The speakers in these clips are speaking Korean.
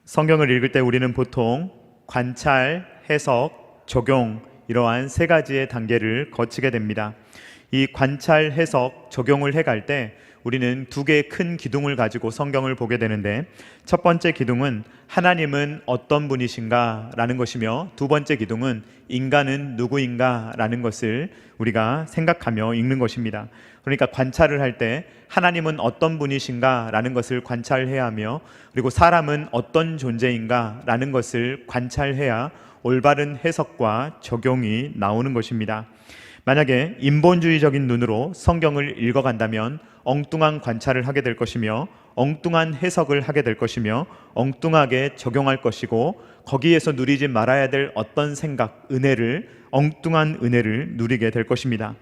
성경을 읽을 때 우리는 보통 관찰, 해석, 적용 이러한 세 가지의 단계를 거치게 됩니다. 이 관찰, 해석, 적용을 해갈 때 우리는 두 개의 큰 기둥을 가지고 성경을 보게 되는데, 첫 번째 기둥은 하나님은 어떤 분이신가 라는 것이며, 두 번째 기둥은 인간은 누구인가 라는 것을 우리가 생각하며 읽는 것입니다. 그러니까 관찰을 할 때 하나님은 어떤 분이신가 라는 것을 관찰해야 하며, 그리고 사람은 어떤 존재인가 라는 것을 관찰해야 올바른 해석과 적용이 나오는 것입니다. 만약에 인본주의적인 눈으로 성경을 읽어간다면 엉뚱한 관찰을 하게 될 것이며, 엉뚱한 해석을 하게 될 것이며, 엉뚱하게 적용할 것이고, 거기에서 누리지 말아야 될 어떤 생각, 엉뚱한 은혜를 누리게 될 것입니다.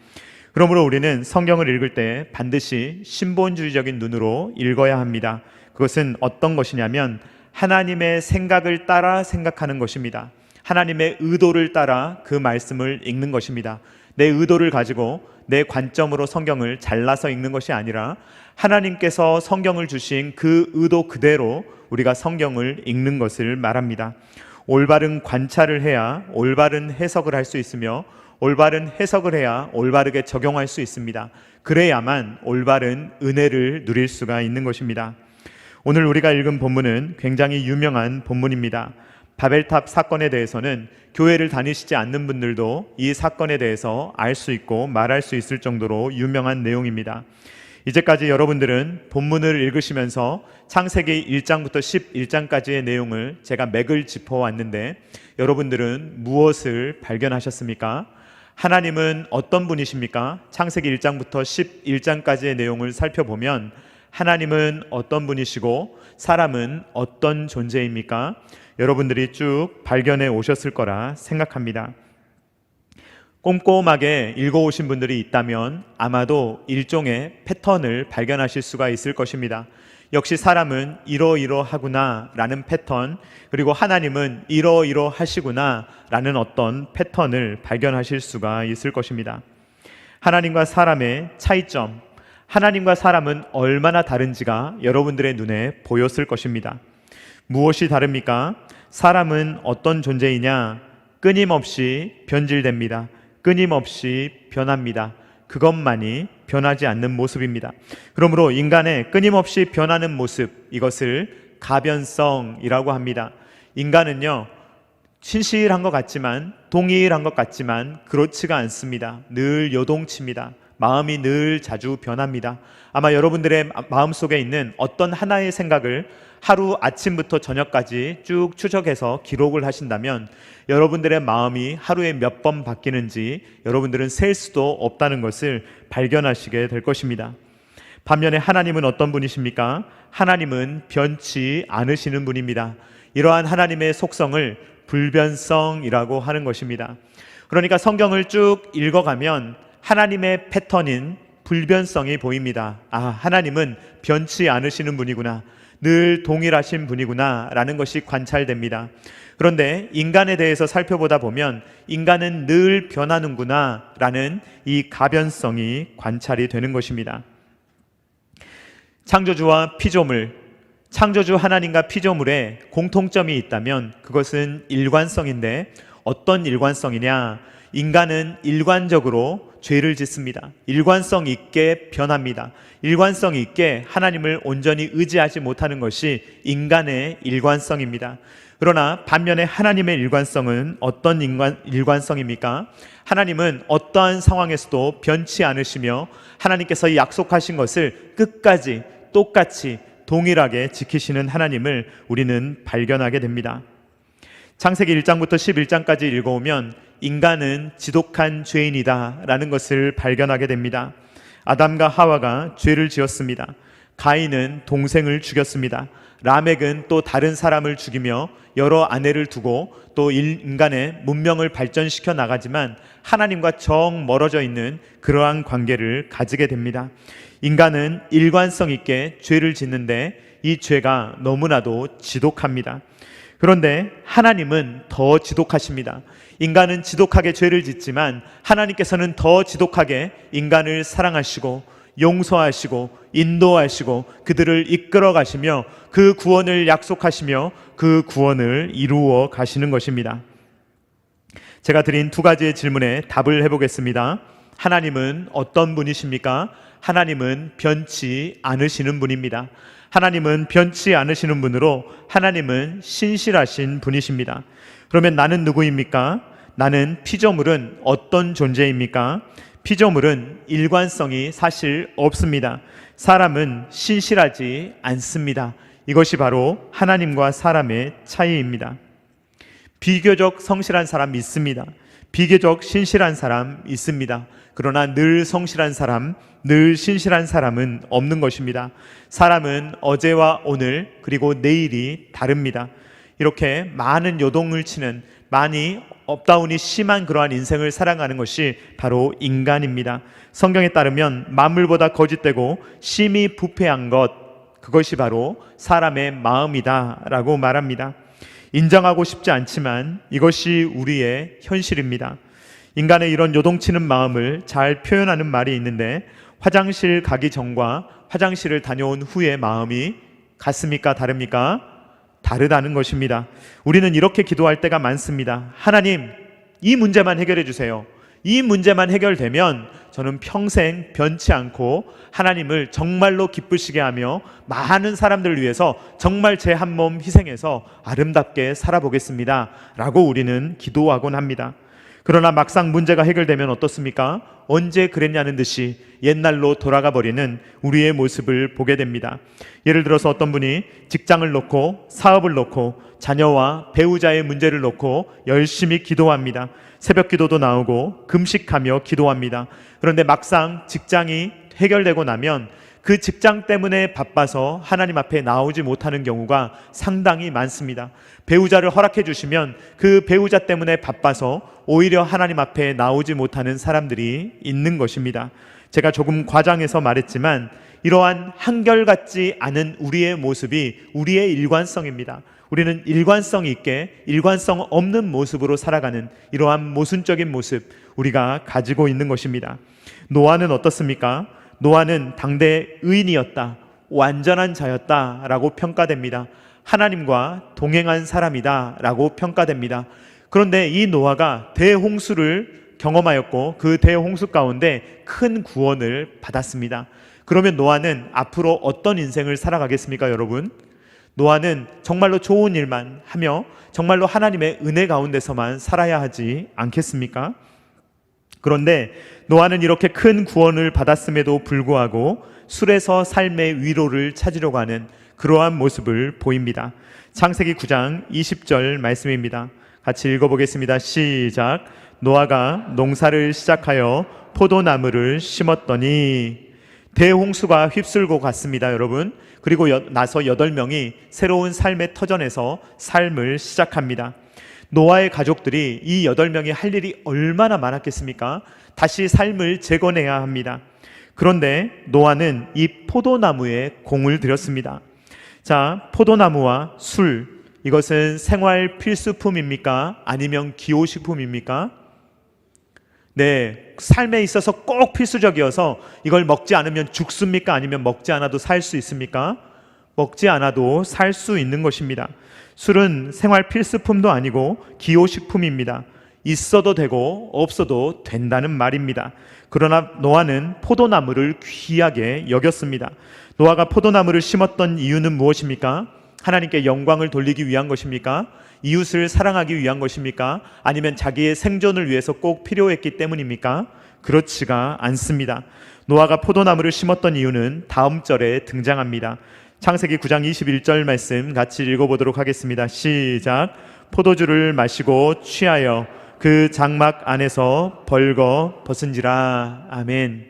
그러므로 우리는 성경을 읽을 때 반드시 신본주의적인 눈으로 읽어야 합니다. 그것은 어떤 것이냐면 하나님의 생각을 따라 생각하는 것입니다. 하나님의 의도를 따라 그 말씀을 읽는 것입니다. 내 의도를 가지고 내 관점으로 성경을 잘라서 읽는 것이 아니라 하나님께서 성경을 주신 그 의도 그대로 우리가 성경을 읽는 것을 말합니다. 올바른 관찰을 해야 올바른 해석을 할 수 있으며, 올바른 해석을 해야 올바르게 적용할 수 있습니다. 그래야만 올바른 은혜를 누릴 수가 있는 것입니다. 오늘 우리가 읽은 본문은 굉장히 유명한 본문입니다. 바벨탑 사건에 대해서는 교회를 다니시지 않는 분들도 이 사건에 대해서 알 수 있고 말할 수 있을 정도로 유명한 내용입니다. 이제까지 여러분들은 본문을 읽으시면서 창세기 1장부터 11장까지의 내용을 제가 맥을 짚어왔는데, 여러분들은 무엇을 발견하셨습니까? 하나님은 어떤 분이십니까? 창세기 1장부터 11장까지의 내용을 살펴보면 하나님은 어떤 분이시고 사람은 어떤 존재입니까? 여러분들이 쭉 발견해 오셨을 거라 생각합니다. 꼼꼼하게 읽어오신 분들이 있다면 아마도 일종의 패턴을 발견하실 수가 있을 것입니다. 역시 사람은 이러이러하구나 라는 패턴, 그리고 하나님은 이러이러하시구나 라는 어떤 패턴을 발견하실 수가 있을 것입니다. 하나님과 사람의 차이점, 하나님과 사람은 얼마나 다른지가 여러분들의 눈에 보였을 것입니다. 무엇이 다릅니까? 사람은 어떤 존재이냐? 끊임없이 변질됩니다. 끊임없이 변합니다. 그것만이 변하지 않는 모습입니다. 그러므로 인간의 끊임없이 변하는 모습, 이것을 가변성이라고 합니다. 인간은요, 신실한 것 같지만, 동일한 것 같지만 그렇지가 않습니다. 늘 요동칩니다. 마음이 늘 자주 변합니다. 아마 여러분들의 마음속에 있는 어떤 하나의 생각을 하루 아침부터 저녁까지 쭉 추적해서 기록을 하신다면 여러분들의 마음이 하루에 몇 번 바뀌는지 여러분들은 셀 수도 없다는 것을 발견하시게 될 것입니다. 반면에 하나님은 어떤 분이십니까? 하나님은 변치 않으시는 분입니다. 이러한 하나님의 속성을 불변성이라고 하는 것입니다. 그러니까 성경을 쭉 읽어가면 하나님의 패턴인 불변성이 보입니다. 하나님은 변치 않으시는 분이구나, 늘 동일하신 분이구나 라는 것이 관찰됩니다. 그런데 인간에 대해서 살펴보다 보면 인간은 늘 변하는구나 라는 이 가변성이 관찰이 되는 것입니다. 창조주와 피조물, 창조주 하나님과 피조물에 공통점이 있다면 그것은 일관성인데, 어떤 일관성이냐? 인간은 일관적으로 죄를 짓습니다. 일관성 있게 변합니다. 일관성 있게 하나님을 온전히 의지하지 못하는 것이 인간의 일관성입니다. 그러나 반면에 하나님의 일관성은 어떤 일관성입니까? 하나님은 어떠한 상황에서도 변치 않으시며 하나님께서 약속하신 것을 끝까지 똑같이 동일하게 지키시는 하나님을 우리는 발견하게 됩니다. 창세기 1장부터 11장까지 읽어오면 인간은 지독한 죄인이다 라는 것을 발견하게 됩니다. 아담과 하와가 죄를 지었습니다. 가인은 동생을 죽였습니다. 라멕은 또 다른 사람을 죽이며 여러 아내를 두고 또 인간의 문명을 발전시켜 나가지만 하나님과 정 멀어져 있는 그러한 관계를 가지게 됩니다. 인간은 일관성 있게 죄를 짓는데 이 죄가 너무나도 지독합니다. 그런데 하나님은 더 지독하십니다. 인간은 지독하게 죄를 짓지만 하나님께서는 더 지독하게 인간을 사랑하시고 용서하시고 인도하시고 그들을 이끌어 가시며 그 구원을 약속하시며 그 구원을 이루어 가시는 것입니다. 제가 드린 두 가지의 질문에 답을 해보겠습니다. 하나님은 어떤 분이십니까? 하나님은 변치 않으시는 분입니다. 하나님은 변치 않으시는 분으로 하나님은 신실하신 분이십니다. 그러면 나는 누구입니까? 나는 피조물은 어떤 존재입니까? 피조물은 일관성이 사실 없습니다. 사람은 신실하지 않습니다. 이것이 바로 하나님과 사람의 차이입니다. 비교적 성실한 사람 있습니다. 비교적 신실한 사람 있습니다. 그러나 늘 성실한 사람, 늘 신실한 사람은 없는 것입니다. 사람은 어제와 오늘 그리고 내일이 다릅니다. 이렇게 많은 요동을 치는, 많이 업다운이 심한 그러한 인생을 살아가는 것이 바로 인간입니다. 성경에 따르면 만물보다 거짓되고 심히 부패한 것, 그것이 바로 사람의 마음이다 라고 말합니다. 인정하고 싶지 않지만 이것이 우리의 현실입니다. 인간의 이런 요동치는 마음을 잘 표현하는 말이 있는데, 화장실 가기 전과 화장실을 다녀온 후의 마음이 같습니까? 다릅니까? 다르다는 것입니다. 우리는 이렇게 기도할 때가 많습니다. 하나님, 이 문제만 해결해 주세요. 이 문제만 해결되면 저는 평생 변치 않고 하나님을 정말로 기쁘시게 하며 많은 사람들을 위해서 정말 제 한 몸 희생해서 아름답게 살아보겠습니다 라고 우리는 기도하곤 합니다. 그러나 막상 문제가 해결되면 어떻습니까? 언제 그랬냐는 듯이 옛날로 돌아가 버리는 우리의 모습을 보게 됩니다. 예를 들어서 어떤 분이 직장을 놓고 사업을 놓고 자녀와 배우자의 문제를 놓고 열심히 기도합니다. 새벽 기도도 나오고 금식하며 기도합니다. 그런데 막상 직장이 해결되고 나면 그 직장 때문에 바빠서 하나님 앞에 나오지 못하는 경우가 상당히 많습니다. 배우자를 허락해 주시면 그 배우자 때문에 바빠서 오히려 하나님 앞에 나오지 못하는 사람들이 있는 것입니다. 제가 조금 과장해서 말했지만 이러한 한결같지 않은 우리의 모습이 우리의 일관성입니다. 우리는 일관성 있게 일관성 없는 모습으로 살아가는 이러한 모순적인 모습, 우리가 가지고 있는 것입니다. 노아는 어떻습니까? 노아는 당대 의인이었다, 완전한 자였다 라고 평가됩니다. 하나님과 동행한 사람이다 라고 평가됩니다. 그런데 이 노아가 대홍수를 경험하였고 그 대홍수 가운데 큰 구원을 받았습니다. 그러면 노아는 앞으로 어떤 인생을 살아가겠습니까, 여러분? 노아는 정말로 좋은 일만 하며 정말로 하나님의 은혜 가운데서만 살아야 하지 않겠습니까? 그런데 노아는 이렇게 큰 구원을 받았음에도 불구하고 술에서 삶의 위로를 찾으려고 하는 그러한 모습을 보입니다. 창세기 9장 20절 말씀입니다. 같이 읽어보겠습니다. 시작. 노아가 농사를 시작하여 포도나무를 심었더니, 대홍수가 휩쓸고 갔습니다, 여러분. 그리고 나서 8명이 새로운 삶의 터전에서 삶을 시작합니다. 노아의 가족들이 이 8명이 할 일이 얼마나 많았겠습니까? 다시 삶을 재건해야 합니다. 그런데 노아는 이 포도나무에 공을 들였습니다. 자, 포도나무와 술, 이것은 생활 필수품입니까? 아니면 기호식품입니까? 네, 삶에 있어서 꼭 필수적이어서 이걸 먹지 않으면 죽습니까? 아니면 먹지 않아도 살 수 있습니까? 먹지 않아도 살 수 있는 것입니다. 술은 생활 필수품도 아니고 기호식품입니다. 있어도 되고 없어도 된다는 말입니다. 그러나 노아는 포도나무를 귀하게 여겼습니다. 노아가 포도나무를 심었던 이유는 무엇입니까? 하나님께 영광을 돌리기 위한 것입니까? 이웃을 사랑하기 위한 것입니까? 아니면 자기의 생존을 위해서 꼭 필요했기 때문입니까? 그렇지가 않습니다. 노아가 포도나무를 심었던 이유는 다음 절에 등장합니다. 창세기 9장 21절 말씀 같이 읽어보도록 하겠습니다. 시작. 포도주를 마시고 취하여 그 장막 안에서 벌거 벗은지라. 아멘.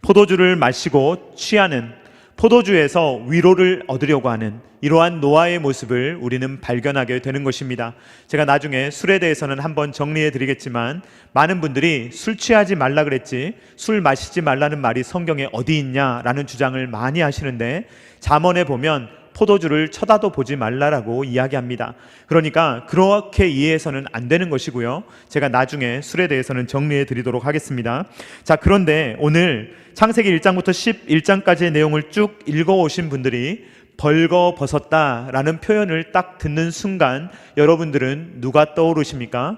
포도주를 마시고 취하는, 포도주에서 위로를 얻으려고 하는 이러한 노아의 모습을 우리는 발견하게 되는 것입니다. 제가 나중에 술에 대해서는 한번 정리해 드리겠지만, 많은 분들이 술 취하지 말라 그랬지, 술 마시지 말라는 말이 성경에 어디 있냐라는 주장을 많이 하시는데, 잠언에 보면 포도주를 쳐다도 보지 말라라고 이야기합니다. 그러니까 그렇게 이해해서는 안 되는 것이고요. 제가 나중에 술에 대해서는 정리해 드리도록 하겠습니다. 자, 그런데 오늘 창세기 1장부터 11장까지의 내용을 쭉 읽어오신 분들이 벌거벗었다라는 표현을 딱 듣는 순간 여러분들은 누가 떠오르십니까?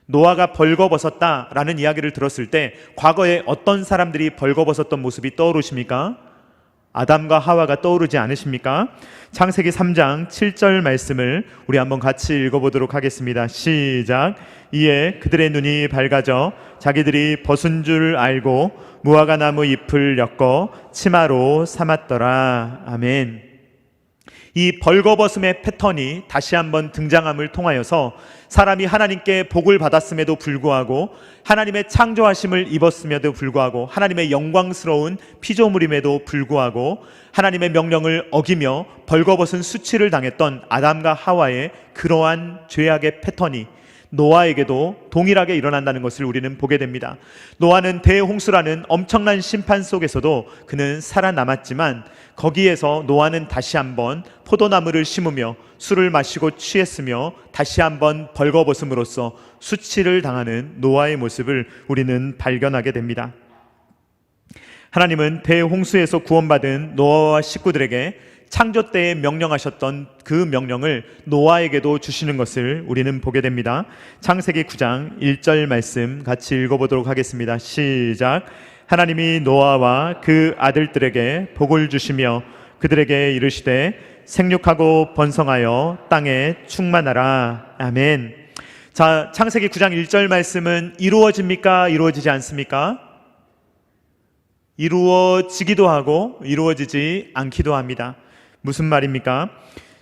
노아가 벌거벗었다라는 이야기를 들었을 때 과거에 어떤 사람들이 벌거벗었던 모습이 떠오르십니까? 아담과 하와가 떠오르지 않으십니까? 창세기 3장 7절 말씀을 우리 한번 같이 읽어보도록 하겠습니다. 시작. 이에 그들의 눈이 밝아져 자기들이 벗은 줄 알고 무화과 나무 잎을 엮어 치마로 삼았더라. 아멘. 이 벌거벗음의 패턴이 다시 한번 등장함을 통하여서 사람이 하나님께 복을 받았음에도 불구하고 하나님의 창조하심을 입었음에도 불구하고 하나님의 영광스러운 피조물임에도 불구하고 하나님의 명령을 어기며 벌거벗은 수치를 당했던 아담과 하와의 그러한 죄악의 패턴이 노아에게도 동일하게 일어난다는 것을 우리는 보게 됩니다. 노아는 대홍수라는 엄청난 심판 속에서도 그는 살아남았지만 거기에서 노아는 다시 한번 포도나무를 심으며 술을 마시고 취했으며 다시 한번 벌거벗음으로써 수치를 당하는 노아의 모습을 우리는 발견하게 됩니다. 하나님은 대홍수에서 구원받은 노아와 식구들에게 창조 때에 명령하셨던 그 명령을 노아에게도 주시는 것을 우리는 보게 됩니다. 창세기 9장 1절 말씀 같이 읽어보도록 하겠습니다. 시작. 하나님이 노아와 그 아들들에게 복을 주시며 그들에게 이르시되 생육하고 번성하여 땅에 충만하라. 아멘. 자, 창세기 9장 1절 말씀은 이루어집니까? 이루어지지 않습니까? 이루어지기도 하고 이루어지지 않기도 합니다. 무슨 말입니까?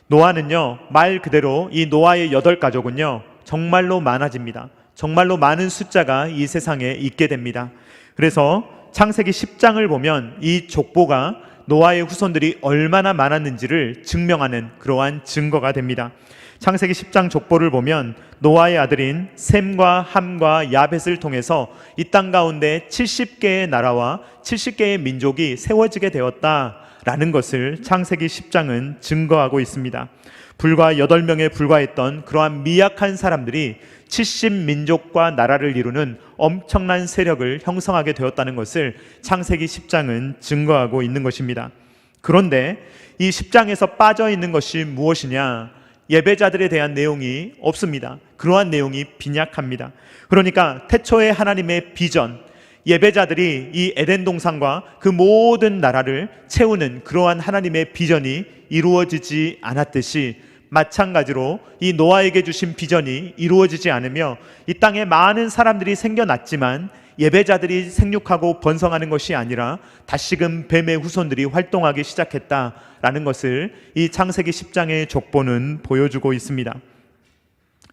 노아는요, 말 그대로 이 노아의 8가족은요 정말로 많아집니다. 정말로 많은 숫자가 이 세상에 있게 됩니다. 그래서 창세기 10장을 보면 이 족보가 노아의 후손들이 얼마나 많았는지를 증명하는 그러한 증거가 됩니다. 창세기 10장 족보를 보면 노아의 아들인 셈과 함과 야벳을 통해서 이 땅 가운데 70개의 나라와 70개의 민족이 세워지게 되었다라는 것을 창세기 10장은 증거하고 있습니다. 불과 8명에 불과했던 그러한 미약한 사람들이 70민족과 나라를 이루는 엄청난 세력을 형성하게 되었다는 것을 창세기 10장은 증거하고 있는 것입니다. 그런데 이 10장에서 빠져 있는 것이 무엇이냐? 예배자들에 대한 내용이 없습니다. 그러한 내용이 빈약합니다. 그러니까 태초의 하나님의 비전, 예배자들이 이 에덴 동산과 그 모든 나라를 채우는 그러한 하나님의 비전이 이루어지지 않았듯이 마찬가지로 이 노아에게 주신 비전이 이루어지지 않으며 이 땅에 많은 사람들이 생겨났지만 예배자들이 생육하고 번성하는 것이 아니라 다시금 뱀의 후손들이 활동하기 시작했다라는 것을 이 창세기 10장의 족보는 보여주고 있습니다.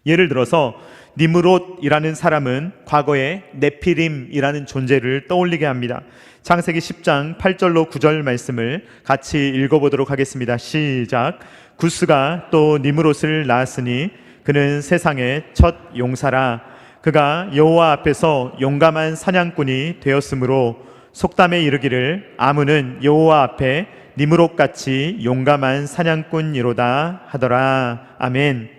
예를 들어서 니므롯이라는 사람은 과거에 네피림이라는 존재를 떠올리게 합니다. 창세기 10장 8절로 9절 말씀을 같이 읽어보도록 하겠습니다. 시작. 구스가 또 니므롯을 낳았으니 그는 세상의 첫 용사라. 그가 여호와 앞에서 용감한 사냥꾼이 되었으므로 속담에 이르기를 아문은 여호와 앞에 니므롯같이 용감한 사냥꾼이로다 하더라. 아멘.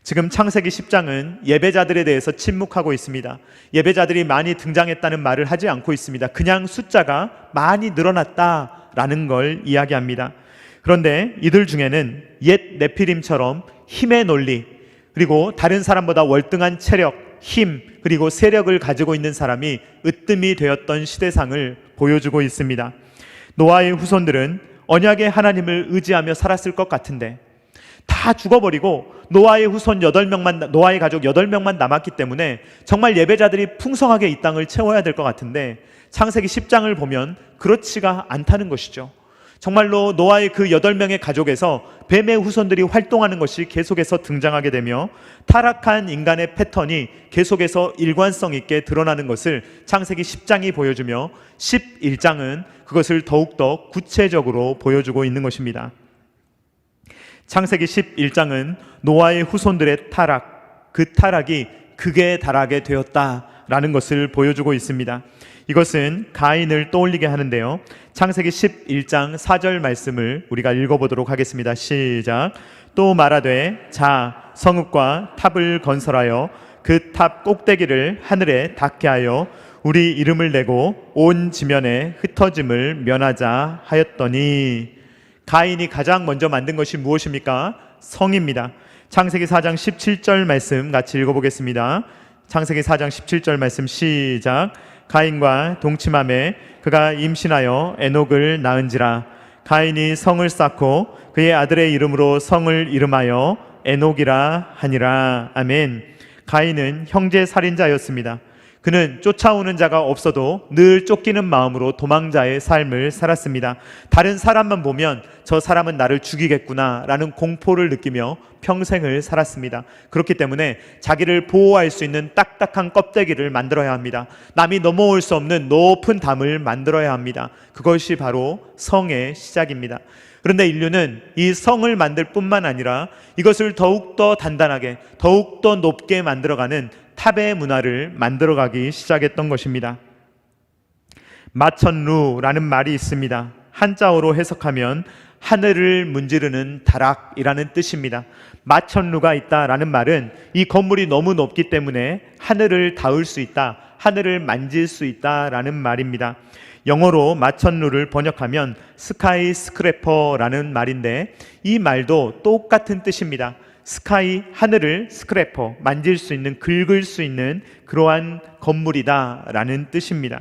지금 창세기 10장은 예배자들에 대해서 침묵하고 있습니다. 예배자들이 많이 등장했다는 말을 하지 않고 있습니다. 그냥 숫자가 많이 늘어났다라는 걸 이야기합니다. 그런데 이들 중에는 옛 네피림처럼 힘의 논리, 그리고 다른 사람보다 월등한 체력, 힘, 그리고 세력을 가지고 있는 사람이 으뜸이 되었던 시대상을 보여주고 있습니다. 노아의 후손들은 언약의 하나님을 의지하며 살았을 것 같은데 다 죽어버리고 노아의 후손 8명만, 노아의 가족 8명만 남았기 때문에 정말 예배자들이 풍성하게 이 땅을 채워야 될 것 같은데 창세기 10장을 보면 그렇지가 않다는 것이죠. 정말로 노아의 그 8명의 가족에서 뱀의 후손들이 활동하는 것이 계속해서 등장하게 되며 타락한 인간의 패턴이 계속해서 일관성 있게 드러나는 것을 창세기 10장이 보여주며 11장은 그것을 더욱더 구체적으로 보여주고 있는 것입니다. 창세기 11장은 노아의 후손들의 타락, 그 타락이 극에 달하게 되었다 라는 것을 보여주고 있습니다. 이것은 가인을 떠올리게 하는데요. 창세기 11장 4절 말씀을 우리가 읽어보도록 하겠습니다. 시작. 또 말하되 자 성읍과 탑을 건설하여 그 탑 꼭대기를 하늘에 닿게 하여 우리 이름을 내고 온 지면에 흩어짐을 면하자 하였더니, 가인이 가장 먼저 만든 것이 무엇입니까? 성입니다. 창세기 4장 17절 말씀 같이 읽어보겠습니다. 창세기 4장 17절 말씀 시작. 가인과 동침함에 그가 임신하여 에녹을 낳은지라. 가인이 성을 쌓고 그의 아들의 이름으로 성을 이름하여 에녹이라 하니라. 아멘. 가인은 형제 살인자였습니다. 그는 쫓아오는 자가 없어도 늘 쫓기는 마음으로 도망자의 삶을 살았습니다. 다른 사람만 보면 저 사람은 나를 죽이겠구나 라는 공포를 느끼며 평생을 살았습니다. 그렇기 때문에 자기를 보호할 수 있는 딱딱한 껍데기를 만들어야 합니다. 남이 넘어올 수 없는 높은 담을 만들어야 합니다. 그것이 바로 성의 시작입니다. 그런데 인류는 이 성을 만들 뿐만 아니라 이것을 더욱더 단단하게, 더욱더 높게 만들어가는 탑의 문화를 만들어가기 시작했던 것입니다. 마천루라는 말이 있습니다. 한자어로 해석하면 하늘을 문지르는 다락이라는 뜻입니다. 마천루가 있다라는 말은 이 건물이 너무 높기 때문에 하늘을 닿을 수 있다, 하늘을 만질 수 있다라는 말입니다. 영어로 마천루를 번역하면 스카이 스크래퍼라는 말인데, 이 말도 똑같은 뜻입니다. 스카이, 하늘을, 스크래퍼, 만질 수 있는, 긁을 수 있는 그러한 건물이다 라는 뜻입니다.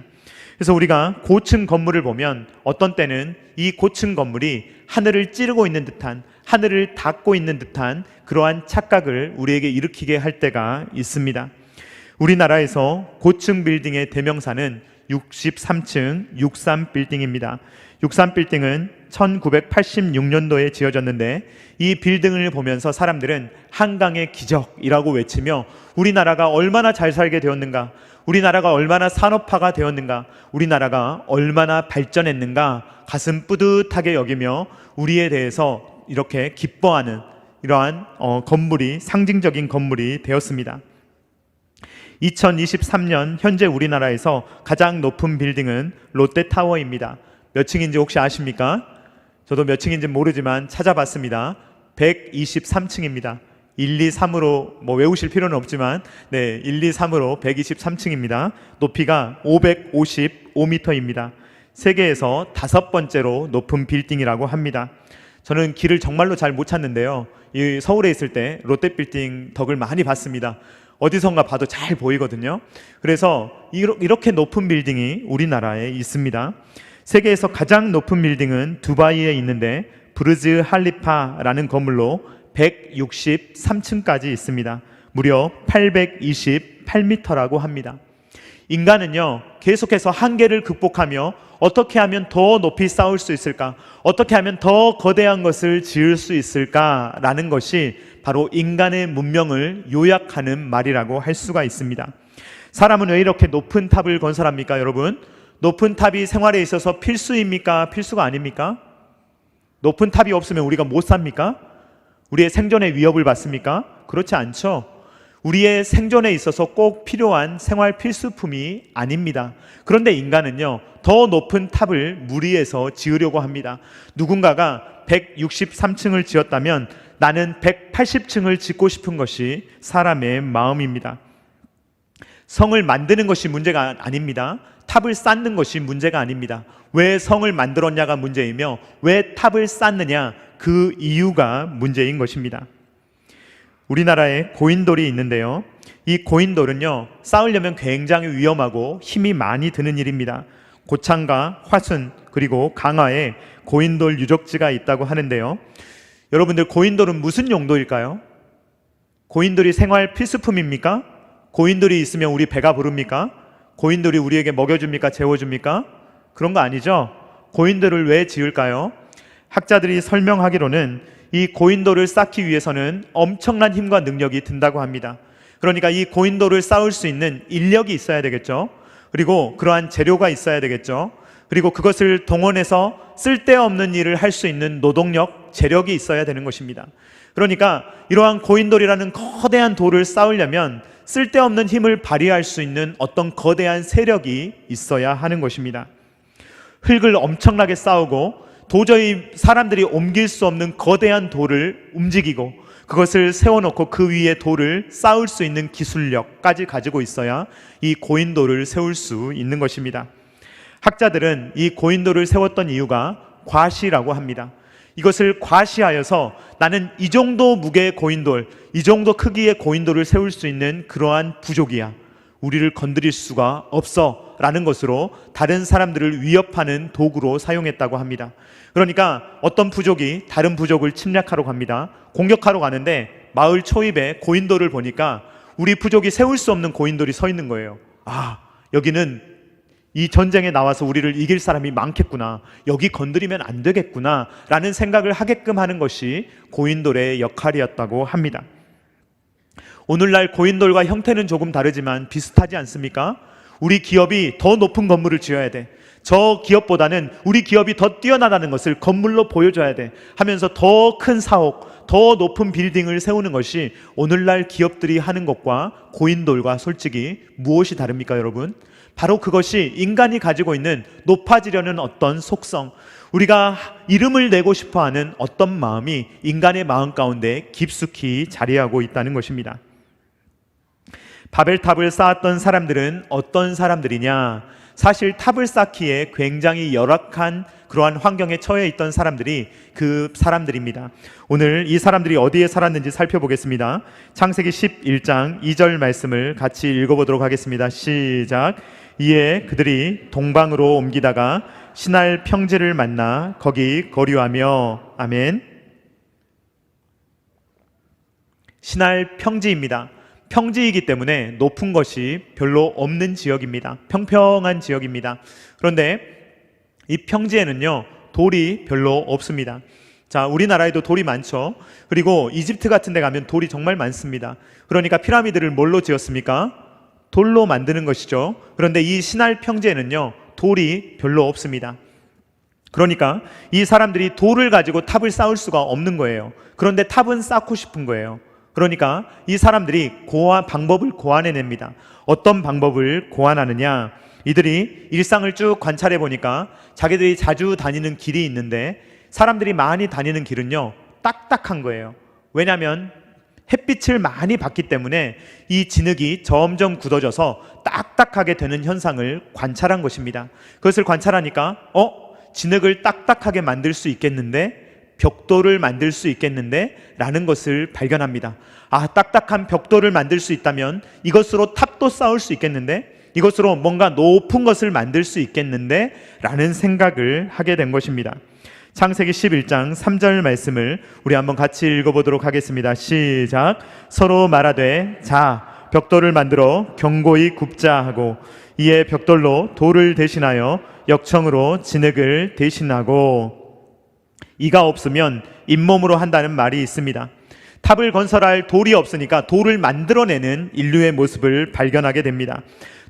그래서 우리가 고층 건물을 보면 어떤 때는 이 고층 건물이 하늘을 찌르고 있는 듯한, 하늘을 닿고 있는 듯한 그러한 착각을 우리에게 일으키게 할 때가 있습니다. 우리나라에서 고층 빌딩의 대명사는 63층 63빌딩입니다. 63빌딩은 1986년도에 지어졌는데, 이 빌딩을 보면서 사람들은 한강의 기적이라고 외치며 우리나라가 얼마나 잘 살게 되었는가, 우리나라가 얼마나 산업화가 되었는가, 우리나라가 얼마나 발전했는가 가슴 뿌듯하게 여기며 우리에 대해서 이렇게 기뻐하는 이러한 건물이, 상징적인 건물이 되었습니다. 2023년 현재 우리나라에서 가장 높은 빌딩은 롯데타워입니다. 몇 층인지 혹시 아십니까? 저도 몇 층인지 모르지만 찾아봤습니다. 123층입니다. 1, 2, 3으로 외우실 필요는 없지만 1, 2, 3으로 123층입니다. 높이가 555m입니다. 세계에서 5번째로 높은 빌딩이라고 합니다. 저는 길을 정말로 잘 못 찾는데요. 이 서울에 있을 때 롯데빌딩 덕을 많이 봤습니다. 어디선가 봐도 잘 보이거든요. 그래서 이렇게 높은 빌딩이 우리나라에 있습니다. 세계에서 가장 높은 빌딩은 두바이에 있는데 부르즈 할리파라는 건물로 163층까지 있습니다. 무려 828m라고 합니다. 인간은요, 계속해서 한계를 극복하며 어떻게 하면 더 높이 쌓을 수 있을까, 어떻게 하면 더 거대한 것을 지을 수 있을까라는 것이 바로 인간의 문명을 요약하는 말이라고 할 수가 있습니다. 사람은 왜 이렇게 높은 탑을 건설합니까, 여러분? 높은 탑이 생활에 있어서 필수입니까, 필수가 아닙니까? 높은 탑이 없으면 우리가 못 삽니까? 우리의 생존에 위협을 받습니까? 그렇지 않죠. 우리의 생존에 있어서 꼭 필요한 생활 필수품이 아닙니다. 그런데 인간은요, 더 높은 탑을 무리해서 지으려고 합니다. 누군가가 163층을 지었다면 나는 180층을 짓고 싶은 것이 사람의 마음입니다. 성을 만드는 것이 문제가 아닙니다. 탑을 쌓는 것이 문제가 아닙니다. 왜 성을 만들었냐가 문제이며 왜 탑을 쌓느냐, 그 이유가 문제인 것입니다. 우리나라에 고인돌이 있는데요, 이 고인돌은요, 쌓으려면 굉장히 위험하고 힘이 많이 드는 일입니다. 고창과 화순 그리고 강화에 고인돌 유적지가 있다고 하는데요, 여러분들, 고인돌은 무슨 용도일까요? 고인돌이 생활 필수품입니까? 고인돌이 있으면 우리 배가 부릅니까? 고인돌이 우리에게 먹여줍니까? 재워줍니까? 그런 거 아니죠. 고인돌을 왜 지을까요? 학자들이 설명하기로는 이 고인돌을 쌓기 위해서는 엄청난 힘과 능력이 든다고 합니다. 그러니까 이 고인돌을 쌓을 수 있는 인력이 있어야 되겠죠. 그리고 그러한 재료가 있어야 되겠죠. 그리고 그것을 동원해서 쓸데없는 일을 할 수 있는 노동력, 재력이 있어야 되는 것입니다. 그러니까 이러한 고인돌이라는 거대한 돌을 쌓으려면 쓸데없는 힘을 발휘할 수 있는 어떤 거대한 세력이 있어야 하는 것입니다. 흙을 엄청나게 쌓고 도저히 사람들이 옮길 수 없는 거대한 돌을 움직이고 그것을 세워놓고 그 위에 돌을 쌓을 수 있는 기술력까지 가지고 있어야 이 고인돌을 세울 수 있는 것입니다. 학자들은 이 고인돌을 세웠던 이유가 과시라고 합니다. 이것을 과시하여서 나는 이 정도 무게의 고인돌, 이 정도 크기의 고인돌을 세울 수 있는 그러한 부족이야, 우리를 건드릴 수가 없어 라는 것으로 다른 사람들을 위협하는 도구로 사용했다고 합니다. 그러니까 어떤 부족이 다른 부족을 침략하러 갑니다. 공격하러 가는데 마을 초입에 고인돌을 보니까 우리 부족이 세울 수 없는 고인돌이 서 있는 거예요. 아, 여기는 이 전쟁에 나와서 우리를 이길 사람이 많겠구나, 여기 건드리면 안 되겠구나 라는 생각을 하게끔 하는 것이 고인돌의 역할이었다고 합니다. 오늘날 고인돌과 형태는 조금 다르지만 비슷하지 않습니까? 우리 기업이 더 높은 건물을 지어야 돼, 저 기업보다는 우리 기업이 더 뛰어나다는 것을 건물로 보여줘야 돼 하면서 더 큰 사옥, 더 높은 빌딩을 세우는 것이 오늘날 기업들이 하는 것과 고인돌과 솔직히 무엇이 다릅니까, 여러분? 바로 그것이 인간이 가지고 있는 높아지려는 어떤 속성, 우리가 이름을 내고 싶어하는 어떤 마음이 인간의 마음 가운데 깊숙이 자리하고 있다는 것입니다. 바벨탑을 쌓았던 사람들은 어떤 사람들이냐? 사실 탑을 쌓기에 굉장히 열악한 그러한 환경에 처해 있던 사람들이 그 사람들입니다. 오늘 이 사람들이 어디에 살았는지 살펴보겠습니다. 창세기 11장 2절 말씀을 같이 읽어보도록 하겠습니다. 시작. 이에 그들이 동방으로 옮기다가 신할 평지를 만나 거기 거류하며. 아멘. 신할 평지입니다. 평지이기 때문에 높은 것이 별로 없는 지역입니다. 평평한 지역입니다. 그런데 이 평지에는요, 돌이 별로 없습니다. 자, 우리나라에도 돌이 많죠. 그리고 이집트 같은 데 가면 돌이 정말 많습니다. 그러니까 피라미드를 뭘로 지었습니까? 돌로 만드는 것이죠. 그런데 이 신할 평지에는요, 돌이 별로 없습니다. 그러니까 이 사람들이 돌을 가지고 탑을 쌓을 수가 없는 거예요. 그런데 탑은 쌓고 싶은 거예요. 그러니까 이 사람들이 방법을 고안해냅니다. 어떤 방법을 고안하느냐? 이들이 일상을 쭉 관찰해 보니까 자기들이 자주 다니는 길이 있는데 사람들이 많이 다니는 길은요, 딱딱한 거예요. 왜냐하면 햇빛을 많이 받기 때문에 이 진흙이 점점 굳어져서 딱딱하게 되는 현상을 관찰한 것입니다. 그것을 관찰하니까 진흙을 딱딱하게 만들 수 있겠는데, 벽돌을 만들 수 있겠는데 라는 것을 발견합니다. 아, 딱딱한 벽돌을 만들 수 있다면 이것으로 탑도 쌓을 수 있겠는데, 이것으로 뭔가 높은 것을 만들 수 있겠는데 라는 생각을 하게 된 것입니다. 창세기 11장 3절 말씀을 우리 한번 같이 읽어보도록 하겠습니다. 시작. 서로 말하되 자, 벽돌을 만들어 견고히 굽자 하고, 이에 벽돌로 돌을 대신하여 역청으로 진흙을 대신하고. 이가 없으면 잇몸으로 한다는 말이 있습니다. 탑을 건설할 돌이 없으니까 돌을 만들어내는 인류의 모습을 발견하게 됩니다.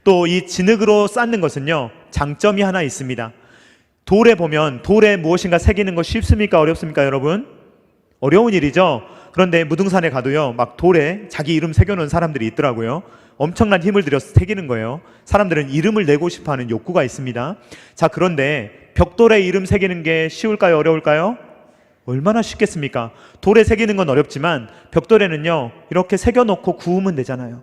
또 이 진흙으로 쌓는 것은요, 장점이 하나 있습니다. 돌에 보면 돌에 무엇인가 새기는 거 쉽습니까? 어렵습니까, 여러분? 어려운 일이죠. 그런데 무등산에 가도요, 막 돌에 자기 이름 새겨놓은 사람들이 있더라고요. 엄청난 힘을 들여서 새기는 거예요. 사람들은 이름을 내고 싶어하는 욕구가 있습니다. 자, 그런데 벽돌에 이름 새기는 게 쉬울까요, 어려울까요? 얼마나 쉽겠습니까? 돌에 새기는 건 어렵지만 벽돌에는요, 이렇게 새겨놓고 구우면 되잖아요.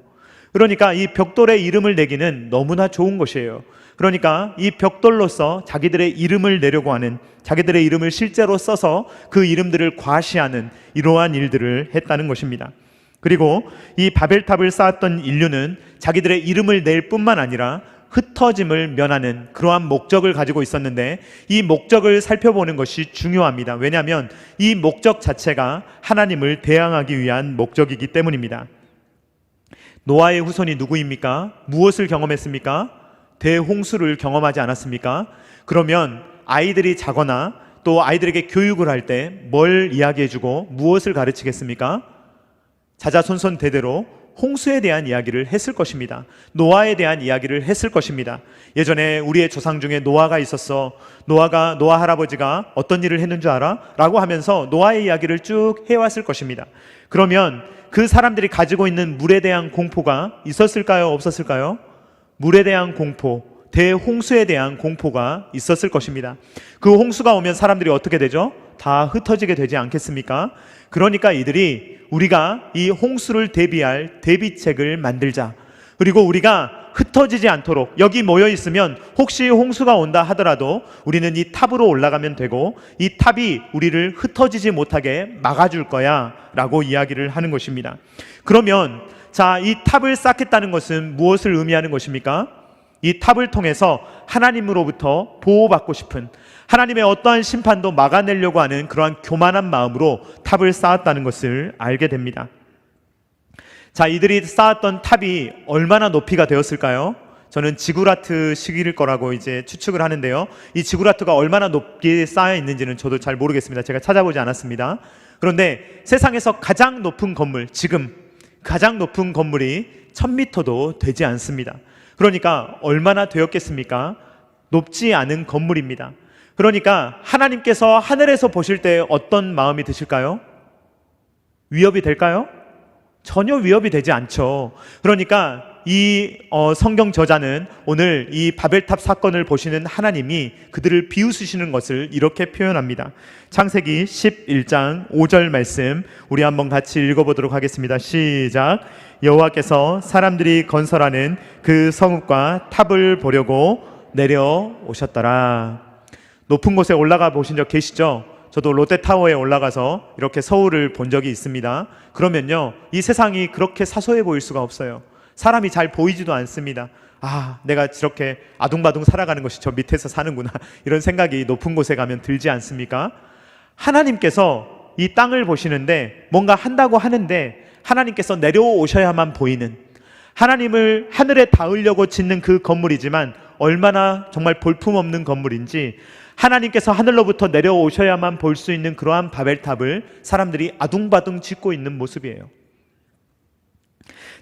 그러니까 이 벽돌에 이름을 내기는 너무나 좋은 것이에요. 그러니까 이 벽돌로서 자기들의 이름을 내려고 하는, 자기들의 이름을 실제로 써서 그 이름들을 과시하는 이러한 일들을 했다는 것입니다. 그리고 이 바벨탑을 쌓았던 인류는 자기들의 이름을 낼 뿐만 아니라 흩어짐을 면하는 그러한 목적을 가지고 있었는데, 이 목적을 살펴보는 것이 중요합니다. 왜냐하면 이 목적 자체가 하나님을 대항하기 위한 목적이기 때문입니다. 노아의 후손이 누구입니까? 무엇을 경험했습니까? 대홍수를 경험하지 않았습니까? 그러면 아이들이 자거나 또 아이들에게 교육을 할 때 뭘 이야기해주고 무엇을 가르치겠습니까? 자자손손 대대로 홍수에 대한 이야기를 했을 것입니다. 노아에 대한 이야기를 했을 것입니다. 예전에 우리의 조상 중에 노아가 있었어. 노아 할아버지가 어떤 일을 했는 줄 알아? 라고 하면서 노아의 이야기를 쭉 해왔을 것입니다. 그러면 그 사람들이 가지고 있는 물에 대한 공포가 있었을까요? 없었을까요? 물에 대한 공포, 대홍수에 대한 공포가 있었을 것입니다. 그 홍수가 오면 사람들이 어떻게 되죠? 다 흩어지게 되지 않겠습니까? 그러니까 이들이 우리가 이 홍수를 대비할 대비책을 만들자. 그리고 우리가 흩어지지 않도록, 여기 모여 있으면 혹시 홍수가 온다 하더라도 우리는 이 탑으로 올라가면 되고 이 탑이 우리를 흩어지지 못하게 막아줄 거야 라고 이야기를 하는 것입니다. 그러면 자, 이 탑을 쌓겠다는 것은 무엇을 의미하는 것입니까? 이 탑을 통해서 하나님으로부터 보호받고 싶은, 하나님의 어떠한 심판도 막아내려고 하는 그러한 교만한 마음으로 탑을 쌓았다는 것을 알게 됩니다. 자, 이들이 쌓았던 탑이 얼마나 높이가 되었을까요? 저는 지구라트 식일 거라고 이제 추측을 하는데요. 이 지구라트가 얼마나 높게 쌓여 있는지는 저도 잘 모르겠습니다. 제가 찾아보지 않았습니다. 그런데 세상에서 가장 높은 건물, 지금 가장 높은 건물이 1000m도 되지 않습니다. 그러니까 얼마나 되었겠습니까? 높지 않은 건물입니다. 그러니까 하나님께서 하늘에서 보실 때 어떤 마음이 드실까요? 위협이 될까요? 전혀 위협이 되지 않죠. 그러니까 이 성경 저자는 오늘 이 바벨탑 사건을 보시는 하나님이 그들을 비웃으시는 것을 이렇게 표현합니다. 창세기 11장 5절 말씀 우리 한번 같이 읽어보도록 하겠습니다. 시작. 여호와께서 사람들이 건설하는 그 성읍과 탑을 보려고 내려오셨더라. 높은 곳에 올라가 보신 적 계시죠? 저도 롯데타워에 올라가서 이렇게 서울을 본 적이 있습니다. 그러면요, 이 세상이 그렇게 사소해 보일 수가 없어요. 사람이 잘 보이지도 않습니다. 아, 내가 저렇게 아둥바둥 살아가는 것이 저 밑에서 사는구나, 이런 생각이 높은 곳에 가면 들지 않습니까? 하나님께서 이 땅을 보시는데 뭔가 한다고 하는데 하나님께서 내려오셔야만 보이는, 하나님을 하늘에 닿으려고 짓는 그 건물이지만 얼마나 정말 볼품없는 건물인지 하나님께서 하늘로부터 내려오셔야만 볼 수 있는 그러한 바벨탑을 사람들이 아둥바둥 짓고 있는 모습이에요.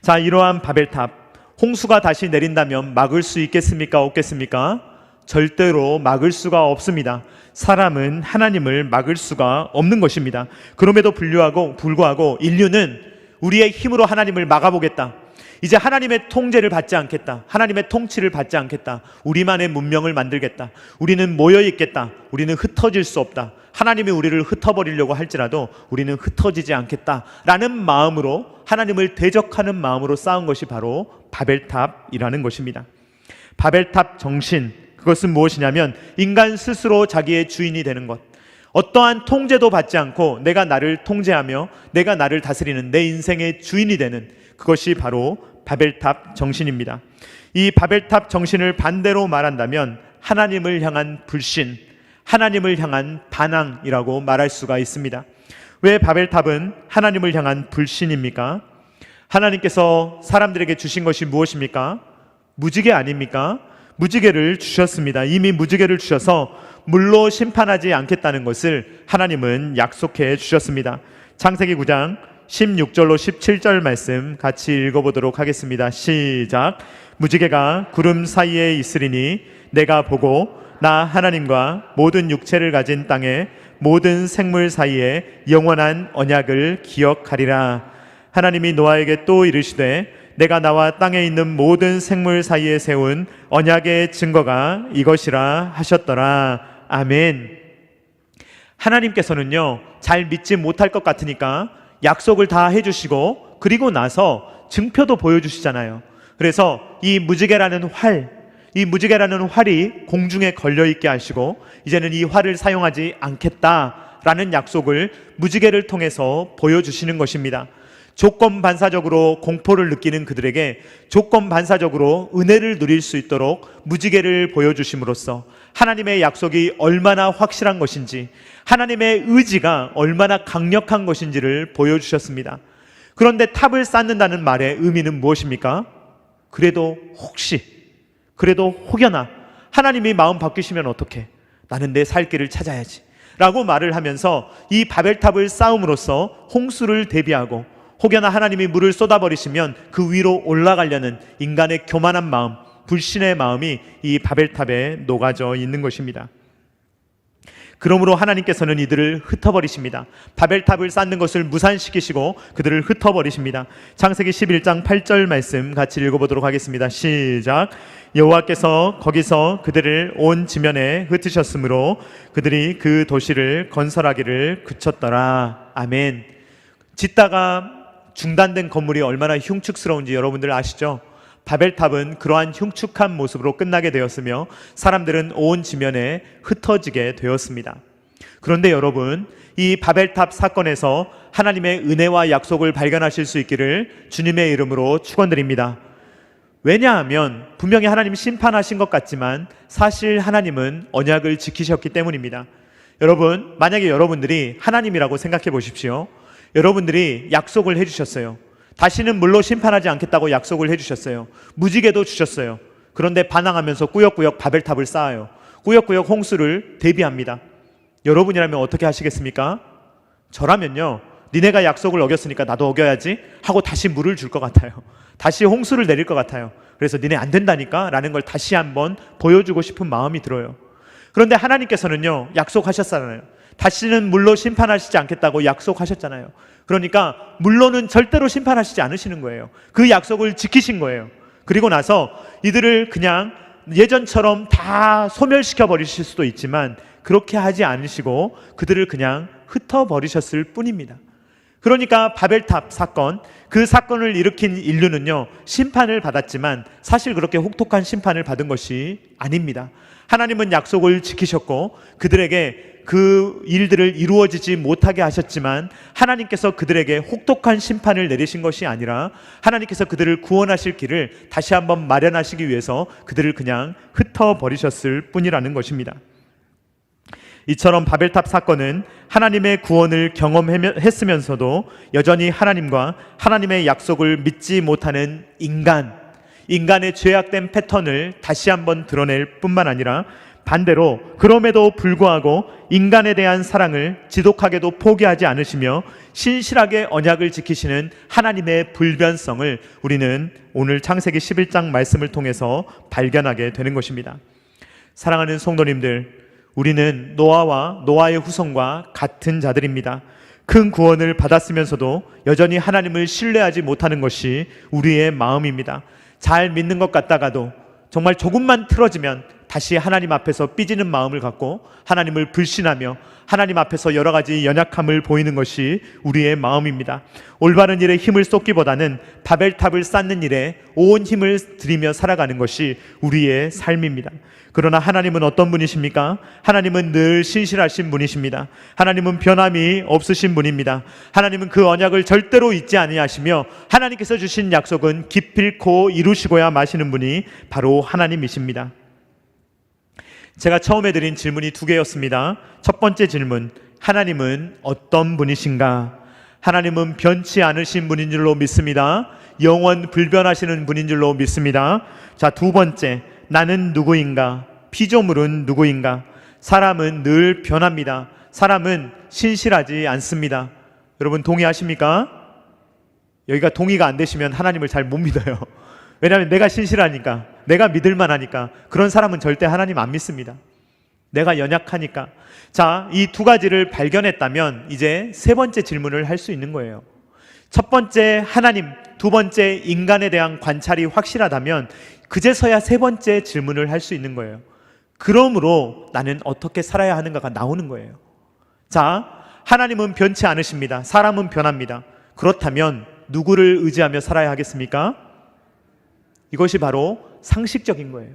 자, 이러한 바벨탑, 홍수가 다시 내린다면 막을 수 있겠습니까? 없겠습니까? 절대로 막을 수가 없습니다. 사람은 하나님을 막을 수가 없는 것입니다. 그럼에도 불구하고 인류는 우리의 힘으로 하나님을 막아보겠다, 이제 하나님의 통제를 받지 않겠다, 하나님의 통치를 받지 않겠다, 우리만의 문명을 만들겠다, 우리는 모여있겠다, 우리는 흩어질 수 없다, 하나님이 우리를 흩어버리려고 할지라도 우리는 흩어지지 않겠다라는 마음으로, 하나님을 대적하는 마음으로 쌓은 것이 바로 바벨탑이라는 것입니다. 바벨탑 정신, 그것은 무엇이냐면 인간 스스로 자기의 주인이 되는 것, 어떠한 통제도 받지 않고 내가 나를 통제하며 내가 나를 다스리는 내 인생의 주인이 되는, 그것이 바로 바벨탑 정신입니다. 이 바벨탑 정신을 반대로 말한다면 하나님을 향한 불신, 하나님을 향한 반항이라고 말할 수가 있습니다. 왜 바벨탑은 하나님을 향한 불신입니까? 하나님께서 사람들에게 주신 것이 무엇입니까? 무지개 아닙니까? 무지개를 주셨습니다. 이미 무지개를 주셔서 물로 심판하지 않겠다는 것을 하나님은 약속해 주셨습니다. 창세기 9장 16절로 17절 말씀 같이 읽어보도록 하겠습니다. 시작. 무지개가 구름 사이에 있으리니 내가 보고 나 하나님과 모든 육체를 가진 땅의 모든 생물 사이에 영원한 언약을 기억하리라. 하나님이 노아에게 또 이르시되 내가 나와 땅에 있는 모든 생물 사이에 세운 언약의 증거가 이것이라 하셨더라. 아멘. 하나님께서는요, 잘 믿지 못할 것 같으니까 약속을 다 해주시고 그리고 나서 증표도 보여주시잖아요. 그래서 이 무지개라는 활이 공중에 걸려있게 하시고 이제는 이 활을 사용하지 않겠다라는 약속을 무지개를 통해서 보여주시는 것입니다. 조건 반사적으로 공포를 느끼는 그들에게 조건 반사적으로 은혜를 누릴 수 있도록 무지개를 보여주심으로써 하나님의 약속이 얼마나 확실한 것인지, 하나님의 의지가 얼마나 강력한 것인지를 보여주셨습니다. 그런데 탑을 쌓는다는 말의 의미는 무엇입니까? 그래도 혹여나 하나님이 마음 바뀌시면 어떡해? 나는 내 살 길을 찾아야지 라고 말을 하면서 이 바벨탑을 쌓음으로써 홍수를 대비하고 혹여나 하나님이 물을 쏟아버리시면 그 위로 올라가려는 인간의 교만한 마음, 불신의 마음이 이 바벨탑에 녹아져 있는 것입니다. 그러므로 하나님께서는 이들을 흩어버리십니다. 바벨탑을 쌓는 것을 무산시키시고 그들을 흩어버리십니다. 창세기 11장 8절 말씀 같이 읽어보도록 하겠습니다. 시작. 여호와께서 거기서 그들을 온 지면에 흩으셨으므로 그들이 그 도시를 건설하기를 그쳤더라. 아멘. 짓다가 중단된 건물이 얼마나 흉측스러운지 여러분들 아시죠? 바벨탑은 그러한 흉측한 모습으로 끝나게 되었으며 사람들은 온 지면에 흩어지게 되었습니다. 그런데 여러분, 이 바벨탑 사건에서 하나님의 은혜와 약속을 발견하실 수 있기를 주님의 이름으로 축원드립니다. 왜냐하면 분명히 하나님 심판하신 것 같지만 사실 하나님은 언약을 지키셨기 때문입니다. 여러분, 만약에 여러분들이 하나님이라고 생각해 보십시오. 여러분들이 약속을 해주셨어요. 다시는 물로 심판하지 않겠다고 약속을 해주셨어요. 무지개도 주셨어요. 그런데 반항하면서 꾸역꾸역 바벨탑을 쌓아요. 꾸역꾸역 홍수를 대비합니다. 여러분이라면 어떻게 하시겠습니까? 저라면요, 니네가 약속을 어겼으니까 나도 어겨야지 하고 다시 물을 줄 것 같아요. 다시 홍수를 내릴 것 같아요. 그래서 니네 안 된다니까 라는 걸 다시 한번 보여주고 싶은 마음이 들어요. 그런데 하나님께서는요, 약속하셨잖아요. 다시는 물로 심판하시지 않겠다고 약속하셨잖아요. 그러니까 물로는 절대로 심판하시지 않으시는 거예요. 그 약속을 지키신 거예요. 그리고 나서 이들을 그냥 예전처럼 다 소멸시켜 버리실 수도 있지만 그렇게 하지 않으시고 그들을 그냥 흩어버리셨을 뿐입니다. 그러니까 바벨탑 사건, 그 사건을 일으킨 인류는요, 심판을 받았지만 사실 그렇게 혹독한 심판을 받은 것이 아닙니다. 하나님은 약속을 지키셨고 그들에게 그 일들을 이루어지지 못하게 하셨지만 하나님께서 그들에게 혹독한 심판을 내리신 것이 아니라 하나님께서 그들을 구원하실 길을 다시 한번 마련하시기 위해서 그들을 그냥 흩어버리셨을 뿐이라는 것입니다. 이처럼 바벨탑 사건은 하나님의 구원을 경험했으면서도 여전히 하나님과 하나님의 약속을 믿지 못하는 인간의 죄악된 패턴을 다시 한번 드러낼 뿐만 아니라 반대로 그럼에도 불구하고 인간에 대한 사랑을 지독하게도 포기하지 않으시며 신실하게 언약을 지키시는 하나님의 불변성을 우리는 오늘 창세기 11장 말씀을 통해서 발견하게 되는 것입니다. 사랑하는 성도님들, 우리는 노아와 노아의 후손과 같은 자들입니다. 큰 구원을 받았으면서도 여전히 하나님을 신뢰하지 못하는 것이 우리의 마음입니다. 잘 믿는 것 같다가도 정말 조금만 틀어지면 다시 하나님 앞에서 삐지는 마음을 갖고 하나님을 불신하며 하나님 앞에서 여러 가지 연약함을 보이는 것이 우리의 마음입니다. 올바른 일에 힘을 쏟기보다는 바벨탑을 쌓는 일에 온 힘을 들이며 살아가는 것이 우리의 삶입니다. 그러나 하나님은 어떤 분이십니까? 하나님은 늘 신실하신 분이십니다. 하나님은 변함이 없으신 분입니다. 하나님은 그 언약을 절대로 잊지 아니하시며 하나님께서 주신 약속은 기필코 이루시고야 마시는 분이 바로 하나님이십니다. 제가 처음에 드린 질문이 두 개였습니다. 첫 번째 질문, 하나님은 어떤 분이신가? 하나님은 변치 않으신 분인 줄로 믿습니다. 영원 불변하시는 분인 줄로 믿습니다. 자, 두 번째, 나는 누구인가? 피조물은 누구인가? 사람은 늘 변합니다. 사람은 신실하지 않습니다. 여러분 동의하십니까? 여기가 동의가 안 되시면 하나님을 잘 못 믿어요. 왜냐하면 내가 신실하니까, 내가 믿을만 하니까. 그런 사람은 절대 하나님 안 믿습니다. 내가 연약하니까. 자, 이 두 가지를 발견했다면 이제 세 번째 질문을 할 수 있는 거예요. 첫 번째 하나님, 두 번째 인간에 대한 관찰이 확실하다면 그제서야 세 번째 질문을 할 수 있는 거예요. 그러므로 나는 어떻게 살아야 하는가가 나오는 거예요. 자, 하나님은 변치 않으십니다. 사람은 변합니다. 그렇다면 누구를 의지하며 살아야 하겠습니까? 이것이 바로 상식적인 거예요.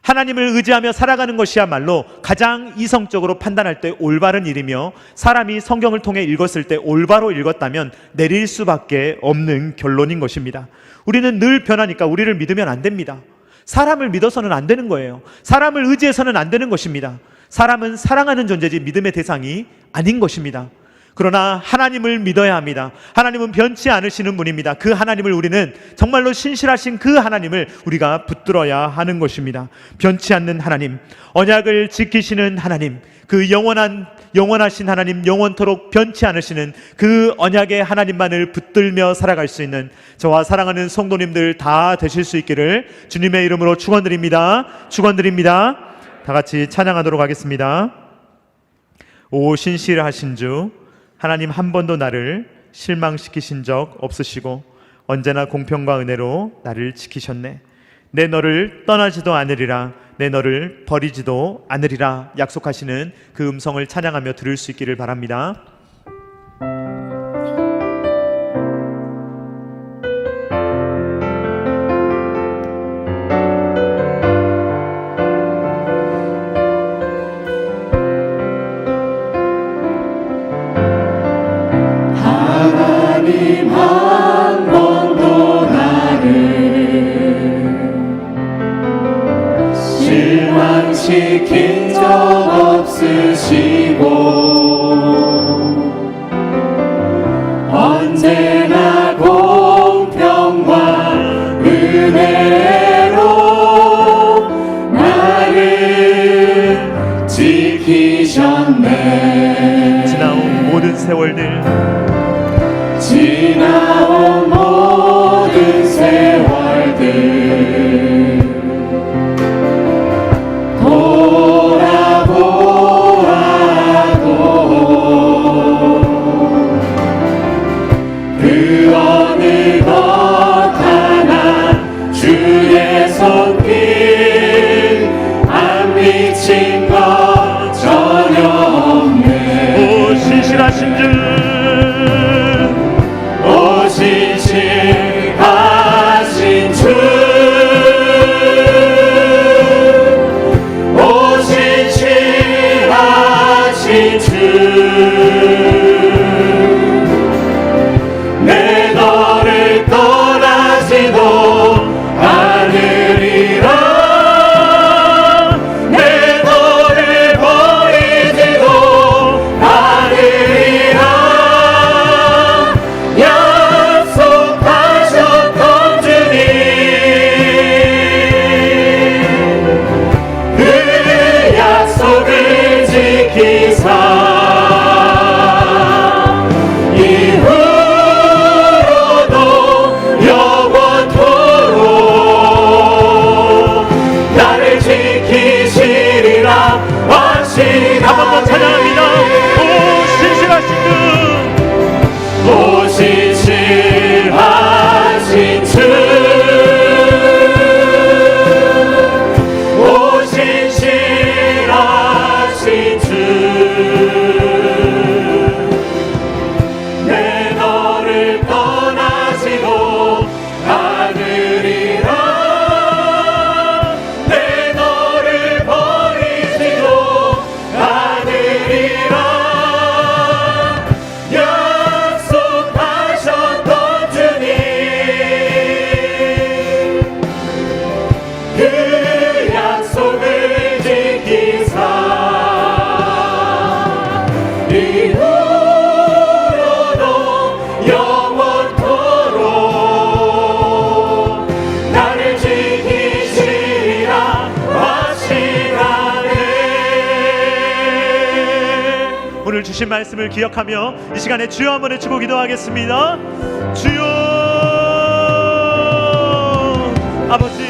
하나님을 의지하며 살아가는 것이야말로 가장 이성적으로 판단할 때 올바른 일이며 사람이 성경을 통해 읽었을 때 올바로 읽었다면 내릴 수밖에 없는 결론인 것입니다. 우리는 늘 변하니까 우리를 믿으면 안 됩니다. 사람을 믿어서는 안 되는 거예요. 사람을 의지해서는 안 되는 것입니다. 사람은 사랑하는 존재지 믿음의 대상이 아닌 것입니다. 그러나 하나님을 믿어야 합니다. 하나님은 변치 않으시는 분입니다. 그 하나님을 우리는 정말로 신실하신 그 하나님을 우리가 붙들어야 하는 것입니다. 변치 않는 하나님, 언약을 지키시는 하나님, 그 영원하신 하나님, 영원토록 변치 않으시는 그 언약의 하나님만을 붙들며 살아갈 수 있는 저와 사랑하는 성도님들 다 되실 수 있기를 주님의 이름으로 축원드립니다. 축원드립니다. 다 같이 찬양하도록 하겠습니다. 오 신실하신 주, 하나님 한 번도 나를 실망시키신 적 없으시고 언제나 공평과 은혜로 나를 지키셨네. 내 너를 떠나지도 않으리라, 내 너를 버리지도 않으리라 약속하시는 그 음성을 찬양하며 들을 수 있기를 바랍니다. 하나님 한 번도 나를 실망시킨 적 없으시고 언제나 공평과 은혜로 나를 지키셨네. 지나온 모든 세월들, 지나온 모든 세월들 돌아보아도 그 어느 것 하나 주의 손길 안 미친 것 전혀 없네. 오 신실하신 주, 오 신실하신 주, 오 신실하신 주, 내 너를 떠나지도 않으리라, 내 너를 버리지도 않으리라 약속하셨던 주님, 그 약속을 지키사 이후로도 영원토록 나를 지키시리라 확신하네. 한 번 더 찬양합니다. 오 신실하신 주, 오 신실하신 주, 오 신실하신 주, 내 너를 떠나지도 않으리라, 내 너를 버리지도 않으리라 약속하셨던 주님, 그 약속을 지키사 이후로도 영원토록 나를 지키시리라 확신하네. 오늘 주신 말씀을 기억하며 이 시간에 주여 한번 외치고 기도하겠습니다. 주여, 아버지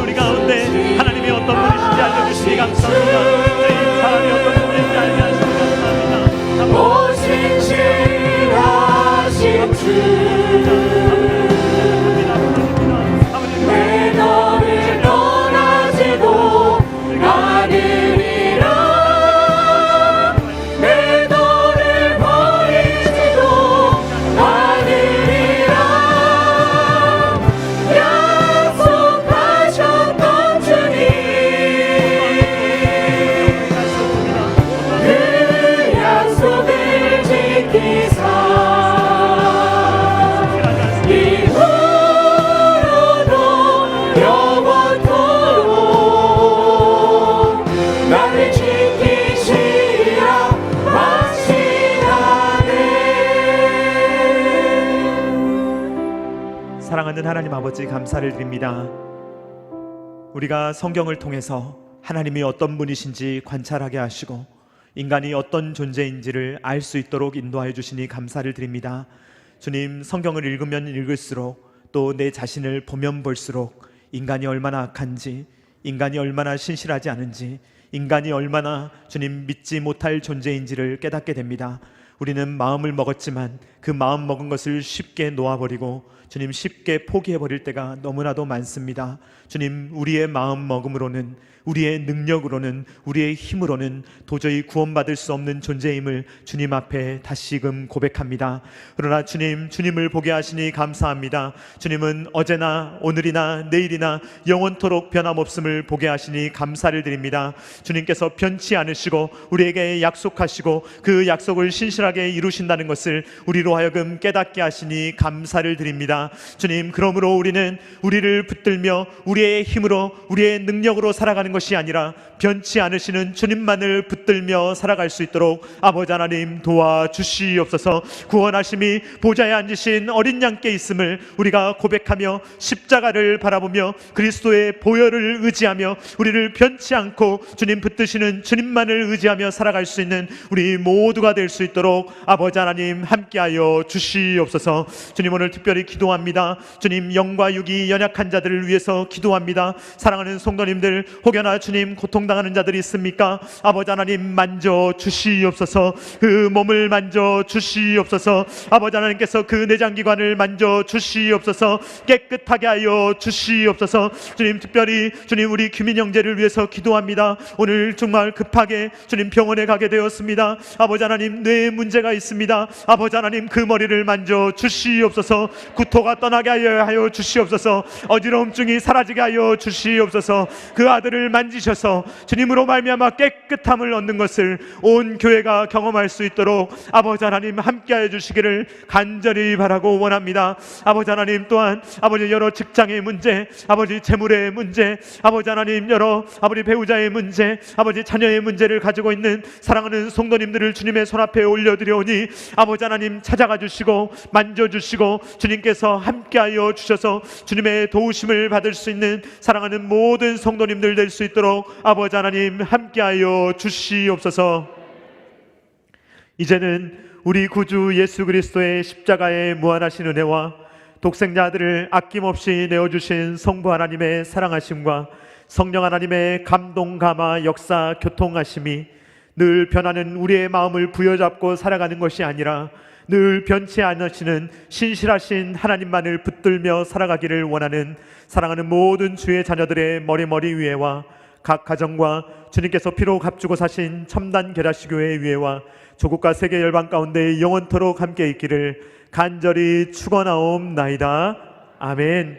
우리 가운데 하나님이 어떤 분이신지 알려주시니 감사합니다. 내 사람이 어떤 분인지 알게 하시니 감사합니다. 오 신실하신 주, 내 너를 떠나지도 않으리라, 내 너를 버리지도 않으리라 약속하셨던 주님, 그 약속을 지키사 이후로도 영원토록 나를 지키시리라 확신하네. 사랑하는 하나님 아버지 감사를 드립니다. 우리가 성경을 통해서 하나님이 어떤 분이신지 관찰하게 하시고 인간이 어떤 존재인지를 알 수 있도록 인도하여 주시니 감사를 드립니다. 주님, 성경을 읽으면 읽을수록 또 내 자신을 보면 볼수록 인간이 얼마나 악한지, 인간이 얼마나 신실하지 않은지, 인간이 얼마나 주님 믿지 못할 존재인지를 깨닫게 됩니다. 우리는 마음을 먹었지만 그 마음 먹은 것을 쉽게 놓아버리고 주님 쉽게 포기해버릴 때가 너무나도 많습니다. 주님, 우리의 마음 먹음으로는, 우리의 능력으로는, 우리의 힘으로는 도저히 구원받을 수 없는 존재임을 주님 앞에 다시금 고백합니다. 그러나 주님, 주님을 보게 하시니 감사합니다. 주님은 어제나 오늘이나 내일이나 영원토록 변함없음을 보게 하시니 감사를 드립니다. 주님께서 변치 않으시고 우리에게 약속하시고 그 약속을 신실하게 이루신다는 것을 우리로 하여금 깨닫게 하시니 감사를 드립니다. 주님, 그러므로 우리는 우리를 붙들며 우리의 힘으로, 우리의 능력으로 살아가는 것이 아니라 변치 않으시는 주님만을 붙들며 살아갈 수 있도록 아버지 하나님 도와주시옵소서. 구원하심이 보좌에 앉으신 어린 양께 있음을 우리가 고백하며 십자가를 바라보며 그리스도의 보혈을 의지하며 우리를 변치 않고 주님 붙드시는 주님만을 의지하며 살아갈 수 있는 우리 모두가 될 수 있도록 아버지 하나님 함께하여 주시옵소서. 주님, 오늘 특별히 기도합니다. 주님, 영과 육이 연약한 자들을 위해서 기도합니다. 사랑하는 성도님들, 혹여나 주님 고통당하는 자들이 있습니까? 아버지 하나님 만져 주시옵소서. 그 몸을 만져 주시옵소서. 아버지 하나님께서 그 내장기관을 만져 주시옵소서. 깨끗하게 하여 주시옵소서. 주님, 특별히 주님 우리 규민 형제를 위해서 기도합니다. 오늘 정말 급하게 주님 병원에 가게 되었습니다. 아버지 하나님 뇌에 문제가 있습니다. 아버지 하나님 그 머리를 만져 주시옵소서. 구토가 떠나게 하여 주시옵소서. 어지러움증이 사라지게 하여 주시옵소서. 그 아들을 만지셔서 주님으로 말미암아 깨끗함을 얻는 것을 온 교회가 경험할 수 있도록 아버지 하나님 함께하여 주시기를 간절히 바라고 원합니다. 아버지 하나님 또한 아버지 여러 직장의 문제, 아버지 재물의 문제, 아버지 하나님 여러 아버지 배우자의 문제, 아버지 자녀의 문제를 가지고 있는 사랑하는 성도님들을 주님의 손 앞에 올려드려오니 아버지 하나님 찾아가 주시고 만져주시고 주님께서 함께하여 주셔서 주님의 도우심을 받을 수 있는 사랑하는 모든 성도님들 될 수 있도록 아버지 하나님 함께하여 주시옵소서. 이제는 우리 구주 예수 그리스도의 십자가의 무한하신 은혜와 독생자 아들을 아낌없이 내어주신 성부 하나님의 사랑하심과 성령 하나님의 감동 감화 역사 교통하심이 늘 변하는 우리의 마음을 부여잡고 살아가는 것이 아니라 늘 변치 않으시는 신실하신 하나님만을 붙들며 살아가기를 원하는 사랑하는 모든 주의 자녀들의 머리 위에와 각 가정과 주님께서 피로 값주고 사신 첨단 계라시교회 위에와 조국과 세계 열방 가운데 영원토록 함께 있기를 간절히 축원하옵나이다. 아멘.